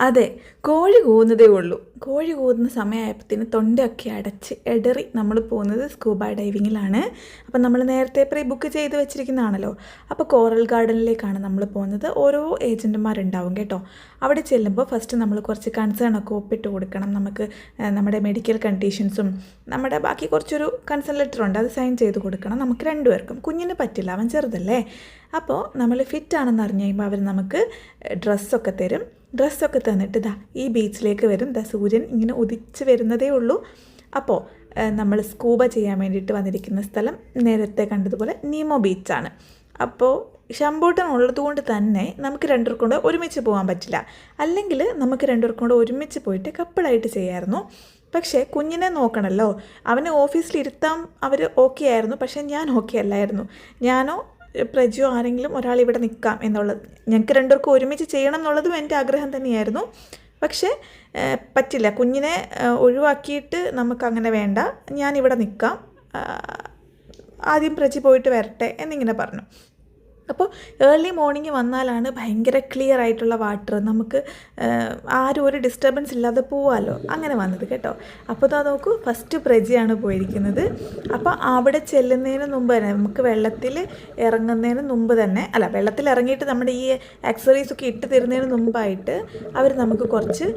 അതെ, കോഴി കൂവുന്നതേ ഉള്ളൂ. കോഴി കൂവുന്ന സമയമായപ്പത്തിന് തൊണ്ടയൊക്കെ അടച്ച് ഇടറി നമ്മൾ പോകുന്നത് സ്കൂബ ഡൈവിങ്ങിലാണ്. അപ്പം നമ്മൾ നേരത്തെ പ്രീ ബുക്ക് ചെയ്ത് വെച്ചിരിക്കുന്നതാണല്ലോ. അപ്പോൾ കോറൽ ഗാർഡനിലേക്കാണ് നമ്മൾ പോകുന്നത്. ഓരോ ഏജൻറ്റുമാരുണ്ടാവും കേട്ടോ. അവിടെ ചെല്ലുമ്പോൾ ഫസ്റ്റ് നമ്മൾ കുറച്ച് കൺസേണൊക്കെ ഒപ്പിട്ട് കൊടുക്കണം. നമുക്ക് നമ്മുടെ മെഡിക്കൽ കണ്ടീഷൻസും നമ്മുടെ ബാക്കി കുറച്ചൊരു കൺസേൺ ലെറ്റർ ഉണ്ട്, അത് സൈൻ ചെയ്ത് കൊടുക്കണം. നമുക്ക് രണ്ടുപേർക്കും. കുഞ്ഞിന് പറ്റില്ല, അവൻ ചെറുതല്ലേ. അപ്പോൾ നമ്മൾ ഫിറ്റാണെന്ന് അറിഞ്ഞ് കഴിയുമ്പോൾ അവർ നമുക്ക് ഡ്രസ്സൊക്കെ തരും. ഡ്രസ്സൊക്കെ തന്നിട്ട് ഈ ബീച്ചിലേക്ക് വരും. സൂര്യൻ ഇങ്ങനെ ഉദിച്ച് വരുന്നതേ ഉള്ളൂ. അപ്പോൾ നമ്മൾ സ്കൂബ ചെയ്യാൻ വേണ്ടിയിട്ട് വന്നിരിക്കുന്ന സ്ഥലം നേരത്തെ കണ്ടതുപോലെ നീമോ ബീച്ചാണ്. അപ്പോൾ ഷംബൂട്ടൻ ഉള്ളതുകൊണ്ട് തന്നെ നമുക്ക് രണ്ടുപേർക്കും കൊണ്ട് ഒരുമിച്ച് പോകാൻ പറ്റില്ല. അല്ലെങ്കിൽ നമുക്ക് രണ്ടുപേർക്കും കൊണ്ട് ഒരുമിച്ച് പോയിട്ട് കപ്പിളായിട്ട് ചെയ്യാമായിരുന്നു. പക്ഷേ കുഞ്ഞിനെ നോക്കണമല്ലോ. അവനെ ഓഫീസിലിരുത്താൻ അവർ ഓക്കെ ആയിരുന്നു, പക്ഷേ ഞാൻ ഓക്കെ അല്ലായിരുന്നു. ഞാനോ പ്രജിയോ ആരെങ്കിലും ഒരാൾ ഇവിടെ നിൽക്കാം എന്നുള്ളത്, ഞങ്ങൾക്ക് രണ്ടുപേർക്കും ഒരുമിച്ച് ചെയ്യണം എന്നുള്ളതും എൻ്റെ ആഗ്രഹം തന്നെയായിരുന്നു. പക്ഷേ പറ്റില്ല, കുഞ്ഞിനെ ഒഴിവാക്കിയിട്ട് നമുക്കങ്ങനെ വേണ്ട, ഞാനിവിടെ നിൽക്കാം, ആദ്യം പ്രജി പോയിട്ട് വരട്ടെ എന്നിങ്ങനെ പറഞ്ഞു. അപ്പോൾ ഏർലി മോർണിംഗ് വന്നാലാണ് ഭയങ്കര ക്ലിയർ ആയിട്ടുള്ള വാട്ടർ, നമുക്ക് ആരും ഒരു ഡിസ്റ്റർബൻസ് ഇല്ലാതെ പോവാമല്ലോ. അങ്ങനെ വന്നത് കേട്ടോ. അപ്പോൾ നോക്കൂ, ഫസ്റ്റ് പ്രജിയാണ് പോയിരിക്കുന്നത്. അപ്പോൾ അവിടെ ചെല്ലുന്നതിന് മുമ്പ് തന്നെ, നമുക്ക് വെള്ളത്തിൽ ഇറങ്ങുന്നതിന് മുമ്പ് തന്നെ, അല്ല വെള്ളത്തിൽ ഇറങ്ങിയിട്ട് നമ്മുടെ ഈ ആക്സസറീസൊക്കെ ഇട്ട് തരുന്നതിന് മുമ്പായിട്ട് അവർ നമുക്ക് കുറച്ച്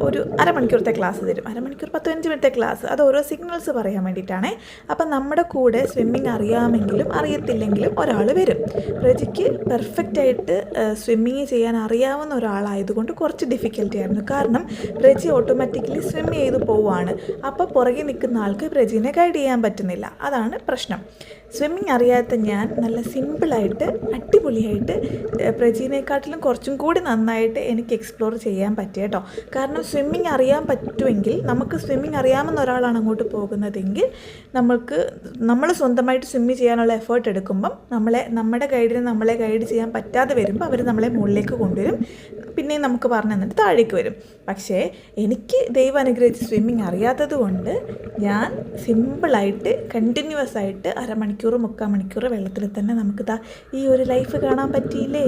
ഒരു അരമണിക്കൂറത്തെ ക്ലാസ് തരും. അരമണിക്കൂർ 15 മിനിറ്റത്തെ ക്ലാസ്. അത് ഓരോ സിഗ്നൽസ് പറയാൻ വേണ്ടിയിട്ടാണ്. അപ്പം നമ്മുടെ കൂടെ സ്വിമ്മിങ് അറിയാമെങ്കിലും അറിയത്തില്ലെങ്കിലും ഒരാൾ വരും. പ്രജിക്ക് പെർഫെക്റ്റായിട്ട് സ്വിമ്മിങ് ചെയ്യാൻ അറിയാവുന്ന ഒരാളായതുകൊണ്ട് കുറച്ച് ഡിഫിക്കൽറ്റി ആയിരുന്നു. കാരണം പ്രജി ഓട്ടോമാറ്റിക്കലി സ്വിം ചെയ്ത് പോവുകയാണ്. അപ്പോൾ പുറകെ നിൽക്കുന്ന ആൾക്ക് പ്രജിനെ ഗൈഡ് ചെയ്യാൻ പറ്റുന്നില്ല. അതാണ് പ്രശ്നം. സ്വിമ്മിങ് അറിയാത്ത ഞാൻ നല്ല സിമ്പിളായിട്ട് അടിപൊളിയായിട്ട് പ്രജീനെക്കാട്ടിലും കുറച്ചും കൂടി നന്നായിട്ട് എനിക്ക് എക്സ്പ്ലോർ ചെയ്യാൻ പറ്റിയ കേട്ടോ. കാരണം സ്വിമ്മിങ് അറിയാൻ പറ്റുമെങ്കിൽ, നമുക്ക് സ്വിമ്മിങ് അറിയാമെന്ന ഒരാളാണ് അങ്ങോട്ട് പോകുന്നതെങ്കിൽ, നമ്മൾ സ്വന്തമായിട്ട് സ്വിമ്മ് ചെയ്യാനുള്ള എഫേർട്ട് എടുക്കുമ്പം നമ്മുടെ ഗൈഡിന് നമ്മളെ ഗൈഡ് ചെയ്യാൻ പറ്റാതെ വരുമ്പോൾ അവർ നമ്മളെ മുകളിലേക്ക് കൊണ്ടുവരും, പിന്നെയും നമുക്ക് പറഞ്ഞു തന്നിട്ട് താഴേക്ക് വരും. പക്ഷേ എനിക്ക് ദൈവം അനുഗ്രഹിച്ച് സ്വിമ്മിങ് അറിയാത്തത് കൊണ്ട് ഞാൻ സിമ്പിളായിട്ട് കണ്ടിന്യൂസ് ആയിട്ട് അരമണിക്കൂർ 3/4 മണിക്കൂർ വെള്ളത്തിൽ തന്നെ നമുക്ക് ഈ ഒരു ലൈഫ് കാണാൻ പറ്റിയില്ലേ.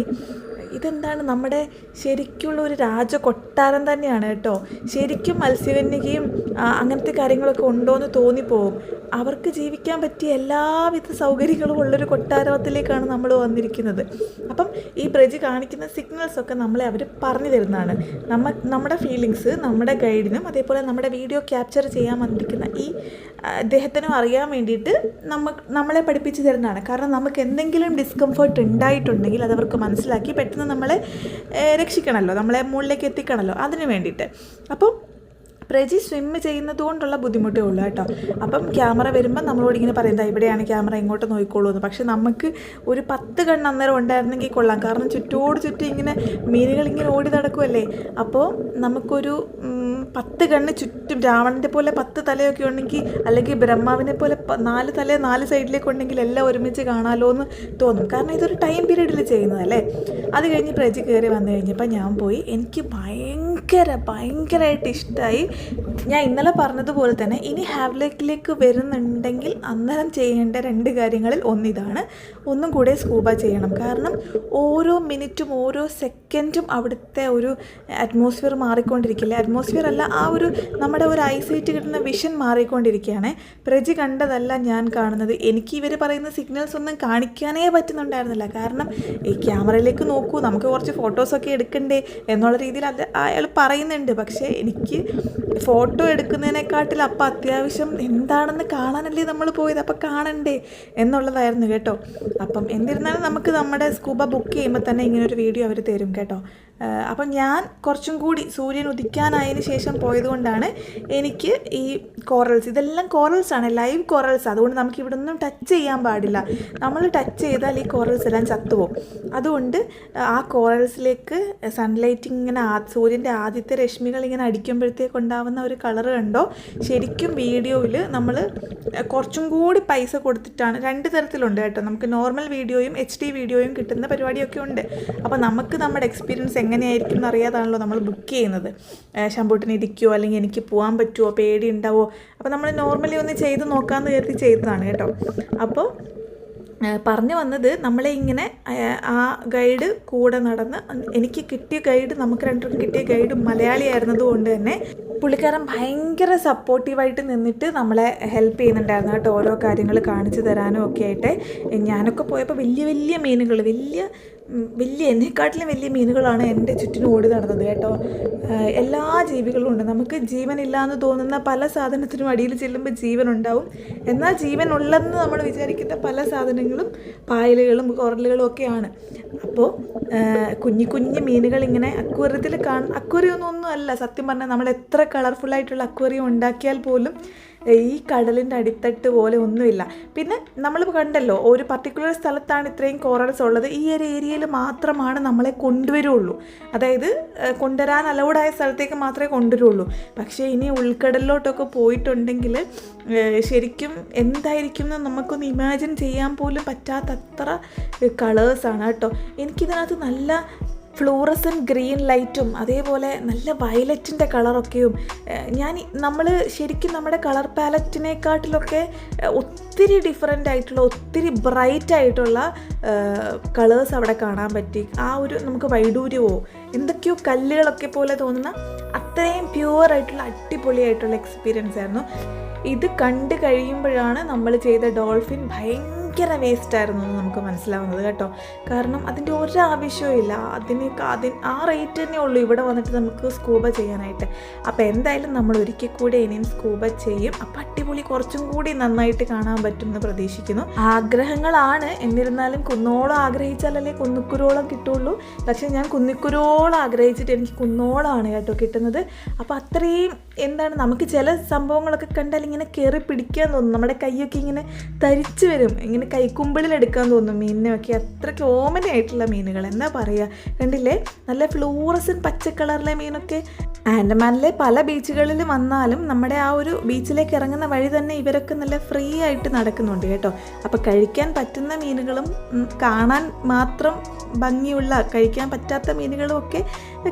ഇതെന്താണ്, നമ്മുടെ ശരിക്കുള്ള ഒരു രാജകൊട്ടാരം തന്നെയാണ് കേട്ടോ. ശരിക്കും മത്സ്യകന്യകയും അങ്ങനത്തെ കാര്യങ്ങളൊക്കെ ഉണ്ടോയെന്ന് തോന്നിപ്പോവും. അവർക്ക് ജീവിക്കാൻ പറ്റിയ എല്ലാവിധ സൗകര്യങ്ങളും ഉള്ളൊരു കൊട്ടാരത്തിലേക്കാണ് നമ്മൾ വന്നിരിക്കുന്നത്. അപ്പം ഈ പ്രജി കാണിക്കുന്ന സിഗ്നൽസൊക്കെ നമ്മളെ അവർ പറഞ്ഞു തരുന്നതാണ്. നമ്മുടെ ഫീലിങ്സ് നമ്മുടെ ഗൈഡിനും അതേപോലെ നമ്മുടെ വീഡിയോ ക്യാപ്ചർ ചെയ്യാൻ വന്നിരിക്കുന്ന ഈ അദ്ദേഹത്തിനും അറിയാൻ വേണ്ടിയിട്ട് നമ്മളെ പഠിപ്പിച്ച് തരുന്നതാണ്. കാരണം നമുക്ക് എന്തെങ്കിലും ഡിസ്കംഫേർട്ട് ഉണ്ടായിട്ടുണ്ടെങ്കിൽ അതവർക്ക് മനസ്സിലാക്കി പെട്ടെന്ന് നമ്മളെ രക്ഷിക്കണമല്ലോ, നമ്മളെ മുകളിലേക്ക് എത്തിക്കണമല്ലോ, അതിന് വേണ്ടിയിട്ട്. അപ്പോൾ പ്രജി സ്വിമ്മ് ചെയ്യുന്നത് കൊണ്ടുള്ള ബുദ്ധിമുട്ടേ ഉള്ളൂ കേട്ടോ. അപ്പം ക്യാമറ വരുമ്പോൾ നമ്മളോട് ഇങ്ങനെ പറയുന്നത് ഇവിടെയാണ് ക്യാമറ, ഇങ്ങോട്ട് നോക്കിക്കോളൂ എന്ന്. പക്ഷെ നമുക്ക് ഒരു 10 കണ്ണ് അന്നേരം ഉണ്ടായിരുന്നെങ്കിൽ കൊള്ളാം. കാരണം ചുറ്റും ഇങ്ങനെ മീനുകൾ ഇങ്ങനെ ഓടി നടക്കുമല്ലേ. അപ്പോൾ നമുക്കൊരു 10 കണ്ണ് ചുറ്റും, രാവണൻ്റെ പോലെ 10 തലയൊക്കെ ഉണ്ടെങ്കിൽ, അല്ലെങ്കിൽ ബ്രഹ്മാവിനെ പോലെ 4 തല 4 സൈഡിലേക്ക് ഉണ്ടെങ്കിൽ എല്ലാം ഒരുമിച്ച് കാണാമല്ലോ എന്ന് തോന്നും. കാരണം ഇതൊരു ടൈം പീരീഡിൽ ചെയ്യുന്നതല്ലേ. അത് കഴിഞ്ഞ് പ്രജി കയറി വന്നു കഴിഞ്ഞപ്പോൾ ഞാൻ പോയി. എനിക്ക് ഭയങ്കരമായിട്ട് ഇഷ്ടമായി. ഞാൻ ഇന്നലെ പറഞ്ഞതുപോലെ തന്നെ ഇനി ഹാവ്ലേക്കിലേക്ക് വരുന്നുണ്ടെങ്കിൽ അന്നേരം ചെയ്യേണ്ട 2 കാര്യങ്ങളിൽ ഒന്നിതാണ്. ഒന്നും കൂടെ സ്കൂബ ചെയ്യണം. കാരണം ഓരോ മിനിറ്റും ഓരോ സെക്കൻഡും അവിടുത്തെ ഒരു അറ്റ്മോസ്ഫിയർ മാറിക്കൊണ്ടിരിക്കില്ലേ. അറ്റ്മോസ്ഫിയർ അല്ല, ആ ഒരു നമ്മുടെ ഒരു ഐസൈറ്റ് കിട്ടുന്ന വിഷൻ മാറിക്കൊണ്ടിരിക്കുകയാണ്. പ്രജി കണ്ടതല്ല ഞാൻ കാണുന്നത്. എനിക്ക് ഇവർ പറയുന്ന സിഗ്നൽസ് ഒന്നും കാണിക്കാനേ പറ്റുന്നുണ്ടായിരുന്നില്ല. കാരണം ഈ ക്യാമറയിലേക്ക് നോക്കൂ, നമുക്ക് കുറച്ച് ഫോട്ടോസൊക്കെ എടുക്കണ്ടേ എന്നുള്ള രീതിയിൽ അയാൾ പറയുന്നുണ്ട്. പക്ഷേ എനിക്ക് ഫോട്ടോ എടുക്കുന്നതിനെക്കാട്ടിൽ അപ്പം അത്യാവശ്യം എന്താണെന്ന് കാണാനല്ലേ നമ്മൾ പോയത്, അപ്പം കാണണ്ടേ എന്നുള്ളതായിരുന്നു കേട്ടോ. അപ്പം എന്നിരുന്നാലും നമുക്ക് നമ്മുടെ സ്കൂബ ബുക്ക് ചെയ്യുമ്പോൾ തന്നെ ഇങ്ങനൊരു വീഡിയോ അവർ തരും കേട്ടോ. അപ്പം ഞാൻ കുറച്ചും കൂടി സൂര്യൻ ഉദിക്കാനായതിന് ശേഷം പോയതുകൊണ്ടാണ് എനിക്ക് ഈ കോറൽസ്, ഇതെല്ലാം കോറൽസാണ്, ലൈവ് കോറൽസ്. അതുകൊണ്ട് നമുക്ക് ഇവിടെ ഒന്നും ടച്ച് ചെയ്യാൻ പാടില്ല. നമ്മൾ ടച്ച് ചെയ്താൽ ഈ കോറൽസ് എല്ലാം ചത്തുപോകും. അതുകൊണ്ട് ആ കോറൽസിലേക്ക് സൺലൈറ്റ് ഇങ്ങനെ സൂര്യൻ്റെ ആദ്യത്തെ രശ്മികൾ ഇങ്ങനെ അടിക്കുമ്പോഴത്തേക്ക് ഉണ്ടാവുന്ന ഒരു കളറ് കണ്ടോ. ശരിക്കും വീഡിയോയിൽ നമ്മൾ കുറച്ചും കൂടി പൈസ കൊടുത്തിട്ടാണ്, 2 തരത്തിലുണ്ട് കേട്ടോ. നമുക്ക് നോർമൽ വീഡിയോയും HD വീഡിയോയും കിട്ടുന്ന പരിപാടിയൊക്കെ ഉണ്ട്. അപ്പോൾ നമുക്ക് നമ്മുടെ എക്സ്പീരിയൻസ് എങ്ങനെയായിരിക്കും എന്നറിയാതാണല്ലോ നമ്മൾ ബുക്ക് ചെയ്യുന്നത്. ശമ്പൂട്ടിന് ഇരിക്കുമോ അല്ലെങ്കിൽ എനിക്ക് പോകാൻ പറ്റുമോ, പേടി ഉണ്ടാവുമോ. അപ്പോൾ നമ്മൾ നോർമലി ഒന്ന് ചെയ്ത് നോക്കാമെന്ന് കരുതി ചെയ്തതാണ് കേട്ടോ. അപ്പോൾ പറഞ്ഞു വന്നത് നമ്മളെ ഇങ്ങനെ ആ ഗൈഡ് കൂടെ നടന്ന് എനിക്ക് കിട്ടിയ ഗൈഡ് നമുക്ക് രണ്ടുപേരും കിട്ടിയ ഗൈഡ് മലയാളിയായിരുന്നത് കൊണ്ട് തന്നെ പുള്ളിക്കാരൻ ഭയങ്കര സപ്പോർട്ടീവായിട്ട് നിന്നിട്ട് നമ്മളെ ഹെൽപ്പ് ചെയ്യുന്നുണ്ടായിരുന്നു കേട്ടോ. ഓരോ കാര്യങ്ങൾ കാണിച്ചു തരാനും ഒക്കെ ആയിട്ട്. ഞാനൊക്കെ പോയപ്പോൾ വലിയ വലിയ മീനുകൾ, വലിയ എന്നെക്കാട്ടിലും വലിയ മീനുകളാണ് എൻ്റെ ചുറ്റിനും ഓടി നടന്നത് കേട്ടോ. എല്ലാ ജീവികളും ഉണ്ട്. നമുക്ക് ജീവനില്ല എന്ന് തോന്നുന്ന പല സാധനത്തിനും അടിയിൽ ചെല്ലുമ്പോൾ ജീവനുണ്ടാവും. എന്നാൽ ജീവനുള്ളതെന്ന് നമ്മൾ വിചാരിക്കുന്ന പല സാധനങ്ങളും പായലുകളും കോറലുകളും ഒക്കെയാണ്. അപ്പോൾ കുഞ്ഞു കുഞ്ഞു മീനുകൾ ഇങ്ങനെ അക്വേറിയത്തിൽ അക്വേറിയൊന്നും അല്ല സത്യം പറഞ്ഞാൽ. നമ്മൾ എത്ര കളർഫുള്ളായിട്ടുള്ള അക്വേറിയം ഉണ്ടാക്കിയാൽ പോലും ഈ കടലിൻ്റെ അടിത്തട്ട് പോലെ ഒന്നുമില്ല. പിന്നെ നമ്മൾ കണ്ടല്ലോ, ഒരു പർട്ടിക്കുലർ സ്ഥലത്താണ് ഇത്രയും കോറൽസ് ഉള്ളത്, ഈ ഒരു ഏരിയയിൽ മാത്രമാണ് നമ്മളെ കൊണ്ടുവരുള്ളൂ. അതായത് കൊണ്ടുവരാൻ അലൗഡായ സ്ഥലത്തേക്ക് മാത്രമേ കൊണ്ടുവരുള്ളൂ. പക്ഷേ ഇനി ഉൾക്കടലിലോട്ടൊക്കെ പോയിട്ടുണ്ടെങ്കിൽ ശരിക്കും എന്തായിരിക്കും എന്ന് നമുക്കൊന്ന് ഇമാജിൻ ചെയ്യാൻ പോലും പറ്റാത്തത്ര കളേഴ്സാണ് കേട്ടോ. എനിക്കിതിനകത്ത് നല്ല ഫ്ലൂറസൻറ്റ് ഗ്രീൻ ലൈറ്റും അതേപോലെ നല്ല വയലറ്റിൻ്റെ കളറൊക്കെയും നമ്മൾ ശരിക്കും നമ്മുടെ കളർ പാലറ്റിനെക്കാട്ടിലൊക്കെ ഒത്തിരി ഡിഫറെൻ്റ് ആയിട്ടുള്ള ഒത്തിരി ബ്രൈറ്റ് ആയിട്ടുള്ള കളേഴ്സ് അവിടെ കാണാൻ പറ്റി. ആ ഒരു നമുക്ക് വൈഡൂര്യമോ എന്തൊക്കെയോ കല്ലുകളൊക്കെ പോലെ തോന്നുന്ന അത്രയും പ്യുവറായിട്ടുള്ള അടിപൊളിയായിട്ടുള്ള എക്സ്പീരിയൻസ് ആയിരുന്നു. ഇത് കണ്ടു കഴിയുമ്പോഴാണ് നമ്മൾ ചെയ്ത ഡോൾഫിൻ ഭയങ്കര വേസ്റ്റായിരുന്നു എന്ന് നമുക്ക് മനസ്സിലാവുന്നത് കേട്ടോ. കാരണം അതിൻ്റെ ഒരാവശ്യവും ഇല്ല. ആ റേറ്റ് തന്നെ ഉള്ളൂ ഇവിടെ വന്നിട്ട് നമുക്ക് സ്കൂബ ചെയ്യാനായിട്ട്. അപ്പോൾ എന്തായാലും നമ്മൾ ഒരിക്കൽ കൂടി ഇനിയും സ്കൂബ ചെയ്യും. അപ്പം അടിപൊളി കുറച്ചും കൂടി നന്നായിട്ട് കാണാൻ പറ്റും എന്ന് പ്രതീക്ഷിക്കുന്നു. ആഗ്രഹങ്ങളാണ്, എന്നിരുന്നാലും കുന്നോളം ആഗ്രഹിച്ചാലല്ലേ കുന്നിക്കുരോളം കിട്ടുള്ളൂ. പക്ഷേ ഞാൻ കുന്നിക്കുരോളം ആഗ്രഹിച്ചിട്ട് എനിക്ക് കുന്നോളമാണ് കേട്ടോ കിട്ടുന്നത്. അപ്പോൾ അത്രയും നമുക്ക് ചില സംഭവങ്ങളൊക്കെ കണ്ടാൽ ഇങ്ങനെ കയറി പിടിക്കാൻ തോന്നും. നമ്മുടെ കൈയൊക്കെ ഇങ്ങനെ തരിച്ചു വരും, ഇങ്ങനെ കൈക്കുമ്പിളിലെടുക്കാൻ തോന്നും മീനിനെയൊക്കെ. അത്രയ്ക്ക് ഓമനയായിട്ടുള്ള മീനുകൾ എന്താ പറയുക. കണ്ടില്ലേ, നല്ല ഫ്ലൂറസൻ പച്ച കളറിലെ മീനൊക്കെ. ആൻഡമാനിലെ പല ബീച്ചുകളിൽ വന്നാലും നമ്മുടെ ആ ഒരു ബീച്ചിലേക്ക് ഇറങ്ങുന്ന വഴി തന്നെ ഇവരൊക്കെ നല്ല ഫ്രീ ആയിട്ട് നടക്കുന്നുണ്ട് കേട്ടോ. അപ്പോൾ കഴിക്കാൻ പറ്റുന്ന മീനുകളും കാണാൻ മാത്രം ഭംഗിയുള്ള കഴിക്കാൻ പറ്റാത്ത മീനുകളും ഒക്കെ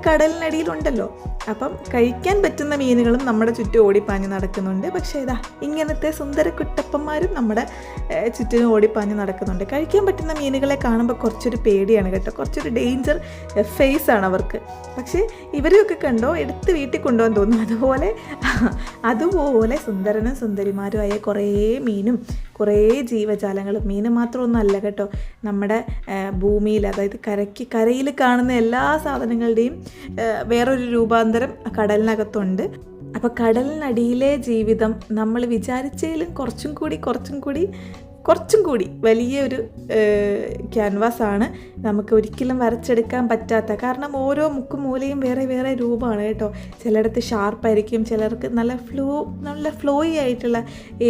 കടലിനടിയിലുണ്ടല്ലോ. അപ്പം കഴിക്കാൻ പറ്റുന്ന മീനുകളും നമ്മുടെ ചുറ്റും ഓടിപ്പാഞ്ഞ് നടക്കുന്നുണ്ട്. പക്ഷേ ഇതാ ഇങ്ങനത്തെ സുന്ദര കുട്ടപ്പന്മാരും നമ്മുടെ ചുറ്റിനും ഓടിപ്പാഞ്ഞ് നടക്കുന്നുണ്ട്. കഴിക്കാൻ പറ്റുന്ന മീനുകളെ കാണുമ്പോൾ കുറച്ചൊരു പേടിയാണ് കേട്ടോ, കുറച്ചൊരു ഡേഞ്ചർ ഫേസാണ് അവർക്ക്. പക്ഷേ ഇവരെയൊക്കെ കണ്ടോ എടുത്ത് വീട്ടിൽ കൊണ്ടുപോകാൻ തോന്നും. അതുപോലെ സുന്ദരനും സുന്ദരിമാരുമായ കുറേ മീനും കുറേ ജീവജാലങ്ങളും. മീന് മാത്രമൊന്നുമല്ല കേട്ടോ, നമ്മുടെ ഭൂമിയിൽ അതായത് കരയിൽ കാണുന്ന എല്ലാ സാധനങ്ങളുടെയും വേറൊരു രൂപാന്തരം കടലിനകത്തുണ്ട്. അപ്പോൾ കടലിനടിയിലെ ജീവിതം നമ്മൾ വിചാരിച്ചതിലും കുറച്ചും കൂടി വലിയൊരു ക്യാൻവാസാണ്. നമുക്ക് ഒരിക്കലും വരച്ചെടുക്കാൻ പറ്റാത്ത, കാരണം ഓരോ മുക്കും മൂലയും വേറെ വേറെ രൂപമാണ് കേട്ടോ. ചിലയിടത്ത് ഷാർപ്പായിരിക്കും, ചിലർക്ക് നല്ല ഫ്ലോയി ആയിട്ടുള്ള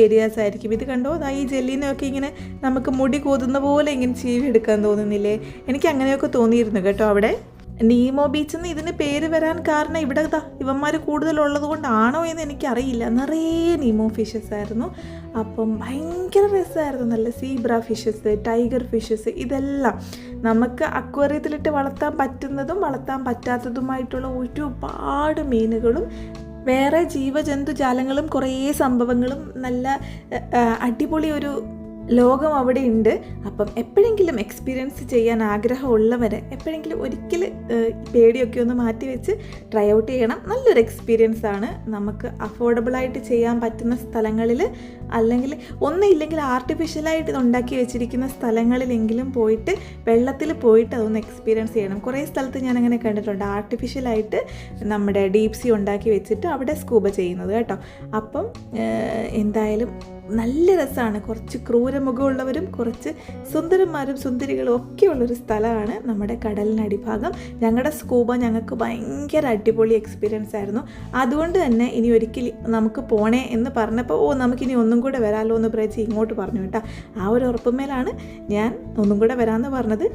ഏരിയാസ് ആയിരിക്കും. ഇത് കണ്ടോ, ഈ ജെല്ലിനെയൊക്കെ ഇങ്ങനെ നമുക്ക് മുടി കോതുന്ന പോലെ ഇങ്ങനെ ചീവി എടുക്കാൻ തോന്നുന്നില്ലേ? എനിക്ക് അങ്ങനെയൊക്കെ തോന്നിയിരുന്നു കേട്ടോ. അവിടെ നീമോ ബീച്ച് എന്ന് ഇതിന് പേര് വരാൻ കാരണം ഇവിടെ ഇവന്മാർ കൂടുതലുള്ളത് കൊണ്ടാണോ എന്ന് എനിക്കറിയില്ല. നിറയെ നീമോ ഫിഷസ് ആയിരുന്നു. അപ്പം ഭയങ്കര രസമായിരുന്നു. നല്ല സീബ്ര ഫിഷസ്, ടൈഗർ ഫിഷസ്, ഇതെല്ലാം നമുക്ക് അക്വേറിയത്തിലിട്ട് വളർത്താൻ പറ്റുന്നതും വളർത്താൻ പറ്റാത്തതുമായിട്ടുള്ള ഒരുപാട് മീനുകളും വേറെ ജീവജന്തുജാലങ്ങളും കുറേ സംഭവങ്ങളും നല്ല അടിപൊളി ഒരു ലോകം അവിടെ ഉണ്ട്. അപ്പം എപ്പോഴെങ്കിലും എക്സ്പീരിയൻസ് ചെയ്യാൻ ആഗ്രഹമുള്ളവരെ എപ്പോഴെങ്കിലും ഒരിക്കൽ പേടിയൊക്കെ ഒന്ന് മാറ്റി വെച്ച് ട്രൈ ഔട്ട് ചെയ്യണം. നല്ലൊരു എക്സ്പീരിയൻസ് ആണ്. നമുക്ക് അഫോർഡബിളായിട്ട് ചെയ്യാൻ പറ്റുന്ന സ്ഥലങ്ങളിൽ, അല്ലെങ്കിൽ ഒന്നുമില്ലെങ്കിൽ ആർട്ടിഫിഷ്യലായിട്ട് ഇത് ഉണ്ടാക്കി വെച്ചിരിക്കുന്ന സ്ഥലങ്ങളിലെങ്കിലും പോയിട്ട് വെള്ളത്തിൽ പോയിട്ട് അതൊന്ന് എക്സ്പീരിയൻസ് ചെയ്യണം. കുറേ സ്ഥലത്ത് ഞാനങ്ങനെ കണ്ടിട്ടുണ്ട്, ആർട്ടിഫിഷ്യലായിട്ട് നമ്മുടെ ഡീപ് സീ ഉണ്ടാക്കി വെച്ചിട്ട് അവിടെ സ്കൂബ ചെയ്യുന്നത് കേട്ടോ. അപ്പം എന്തായാലും നല്ല രസമാണ്. കുറച്ച് ക്രൂരമുഖമുള്ളവരും കുറച്ച് സുന്ദരന്മാരും സുന്ദരികളും ഒക്കെയുള്ളൊരു സ്ഥലമാണ് നമ്മുടെ കടലിനടിഭാഗം. ഞങ്ങളുടെ സ്കൂബ ഞങ്ങൾക്ക് ഭയങ്കര അടിപൊളി എക്സ്പീരിയൻസ് ആയിരുന്നു. അതുകൊണ്ട് തന്നെ ഇനി ഒരിക്കൽ നമുക്ക് പോണേ എന്ന് പറഞ്ഞപ്പോൾ നമുക്കിനി ഒന്നും കൂടെ വരാമല്ലോ എന്ന് പ്രേച്ചി ഇങ്ങോട്ട് പറഞ്ഞു കേട്ടോ. ആ ഒരു ഉറപ്പുമേലാണ് ഞാൻ ഒന്നും കൂടെ വരാമെന്ന് പറഞ്ഞത്.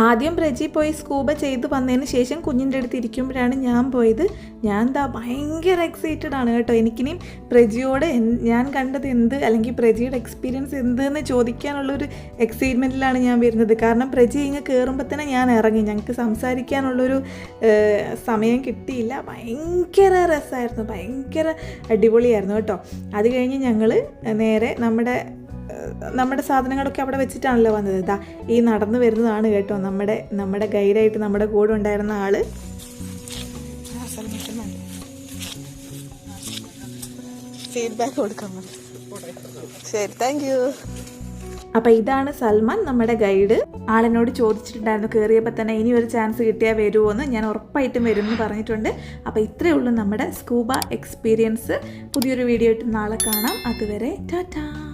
ആദ്യം പ്രജി പോയി സ്കൂബ ചെയ്ത് വന്നതിന് ശേഷം കുഞ്ഞിൻ്റെ അടുത്ത് ഇരിക്കുമ്പോഴാണ് ഞാൻ പോയത്. ഞാൻ ഭയങ്കര എക്സൈറ്റഡ് ആണ് കേട്ടോ. എനിക്കിനിയും പ്രജിയോട് ഞാൻ കണ്ടത് എന്ത്, അല്ലെങ്കിൽ പ്രജിയുടെ എക്സ്പീരിയൻസ് എന്തെന്ന് ചോദിക്കാനുള്ളൊരു എക്സൈറ്റ്മെൻറ്റിലാണ് ഞാൻ വരുന്നത്. കാരണം പ്രജി ഇങ്ങ് കയറുമ്പോൾ തന്നെ ഞാൻ ഇറങ്ങി, ഞങ്ങൾക്ക് സംസാരിക്കാനുള്ളൊരു സമയം കിട്ടിയില്ല. ഭയങ്കര രസമായിരുന്നു, ഭയങ്കര അടിപൊളിയായിരുന്നു കേട്ടോ. അത് കഴിഞ്ഞ് ഞങ്ങൾ നേരെ നമ്മുടെ നമ്മുടെ സാധനങ്ങളൊക്കെ അവിടെ വെച്ചിട്ടാണല്ലോ വന്നത്. ഇതാ ഈ നടന്നു വരുന്നതാണ് കേട്ടോ നമ്മുടെ ഗൈഡായിട്ട് നമ്മുടെ കൂടെ ഉണ്ടായിരുന്ന ആള്. ഫീഡ്ബാക്ക് കൊടുക്കാൻ ശരി, താങ്ക് യു. അപ്പോൾ ഇതാണ് സൽമാൻ, നമ്മുടെ ഗൈഡ്. ആളെന്നോട് ചോദിച്ചിട്ടുണ്ടായിരുന്നു കയറിയപ്പോൾ തന്നെ ഇനി ഒരു ചാൻസ് കിട്ടിയാൽ വരുമോ എന്ന്. ഞാൻ ഉറപ്പായിട്ടും വരും എന്ന് പറഞ്ഞിട്ടുണ്ട്. അപ്പോൾ ഇത്രയേ ഉള്ളൂ നമ്മുടെ സ്കൂബ എക്സ്പീരിയൻസ്. പുതിയൊരു വീഡിയോ ആയിട്ട് നാളെ കാണാം. അതുവരെ ടാറ്റാ.